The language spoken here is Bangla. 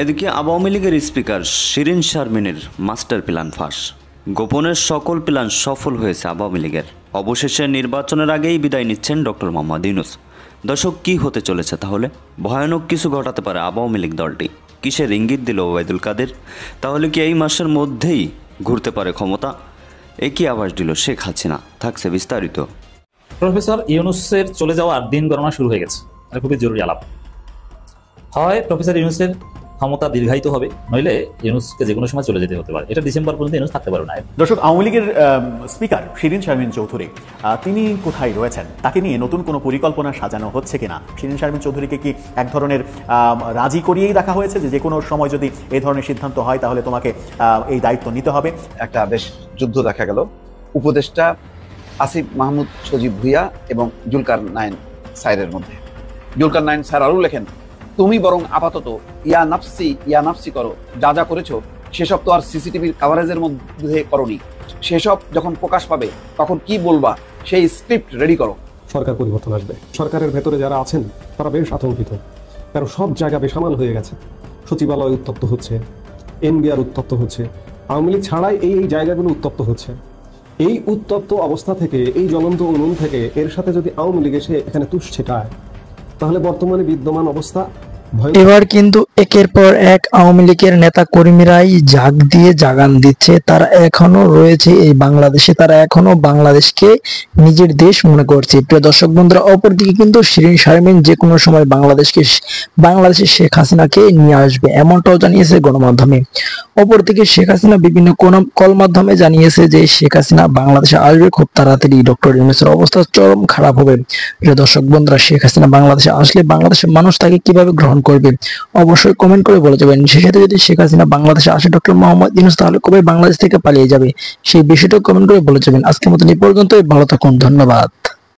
এদিকে আওয়ামী লীগের স্পিকার শিরীন শারমিনের মাস্টার প্ল্যান ফাঁস। গোপনের সকল প্ল্যান সফল হয়েছে আওয়ামী লীগের। অবশেষে নির্বাচনের আগেই বিদায় নিচ্ছেন ডক্টর মোহাম্মদ ইউনূস। দর্শক, কী হতে চলেছে তাহলে? ভয়ানক কিছু ঘটাতে পারে আওয়ামী লীগ দলটি। কিসের ইঙ্গিত দিল ওবায়দুল কাদের? তাহলে কি এই মাসের মধ্যেই ঘুরতে পারে ক্ষমতা? একই আভাস দিল শেখ হাসিনা। থাকছে বিস্তারিত। প্রফেসর ইউনূসের চলে যাওয়ার দিন গণনা শুরু হয়ে গেছে। এটা খুবই জরুরি আলাপ। হয় প্রফেসর ইউনূসের ক্ষমতা দীর্ঘায়িত হবে, নইলে ইউনূসকে যে কোনো সময় চলে যেতে হতে পারে। এটা ডিসেম্বর পর্যন্ত ইউনূস থাকতে পারবে না। দর্শক, আওয়ামী লীগের স্পিকার শিরীন শারমিন চৌধুরী তিনি কোথায় রয়েছেন? তাকে নিয়ে নতুন কোনো পরিকল্পনা সাজানো হচ্ছে কিনা? শিরীন শারমিন চৌধুরীকে কি এক ধরনের রাজি করিয়েই রাখা হয়েছে যে কোনো সময় যদি এই ধরনের সিদ্ধান্ত হয় তাহলে তোমাকে এই দায়িত্ব নিতে হবে? একটা বেশ যুদ্ধ দেখা গেল উপদেষ্টা আসিফ মাহমুদ সজীব ভুইয়া এবং জুলকার নাইন স্যারের মধ্যে। জুলকার নাইন স্যার আরও লেখেন, তুমি বরং আপাতত ইয়া নাফসি করো, যা যা করেছো সেসব তো আর সিসিটিভির কাভারেজের মধ্যে করনি। সেসব যখন প্রকাশ পাবে তখন কি বলবা সেই স্ক্রিপ্ট রেডি করো। সরকার পরিবর্তন আসবে। সরকারের ভেতরে যারা আছেন তারা বেশ আতঙ্কিত, কারণ সব জায়গা বেসামাল হয়ে গেছে। সচিবালয় উত্তপ্ত হচ্ছে, এনবিআর উত্তপ্ত হচ্ছে, আওয়ামী লীগ ছাড়াই এই জায়গাগুলো উত্তপ্ত হচ্ছে। এই উত্তপ্ত অবস্থা থেকে, এই জ্বলন্ত উনুন থেকে এর সাথে যদি আওয়ামী লীগ এসে এখানে তুষ ছেটায়, তাহলে বর্তমানে বিদ্যমান অবস্থা এবার কিন্তু একের পর এক আওয়ামী লীগের নেতা কর্মীরাই জাগ দিয়ে জাগান দিচ্ছে। তারা এখনো রয়েছে এই বাংলাদেশে, তারা এখনো বাংলাদেশকে নিজের দেশ মনে করছে। প্রিয় দর্শক বন্ধুরা, অপরদিকে কিন্তু শিরীন শারমিন যে কোনো সময় বাংলাদেশের শেখ হাসিনাকে নিয়ে আসবে, এমনটাও জানিয়েছে গণমাধ্যমে। অপরদিকে শেখ হাসিনা বিভিন্ন কল মাধ্যমে জানিয়েছে যে শেখ হাসিনা বাংলাদেশে আসবে খুব তাড়াতাড়ি। ডক্টর ইউনূসের অবস্থা চরম খারাপ হবে। প্রিয় দর্শক বন্ধুরা, শেখ হাসিনা বাংলাদেশে আসলে বাংলাদেশের মানুষ তাকে কিভাবে গ্রহণ করবে অবশ্যই কমেন্ট করে বলে যাবেন। সেই সাথে যদি শেখ হাসিনা বাংলাদেশে আসে ডক্টর মোহাম্মদ ইউনূস তাহলে কবে বাংলাদেশ থেকে পালিয়ে যাবে সেই বিষয়টা কমেন্ট করে বলে যাবেন। আজকের মতন এই পর্যন্তই। ভালো থাকুন, ধন্যবাদ।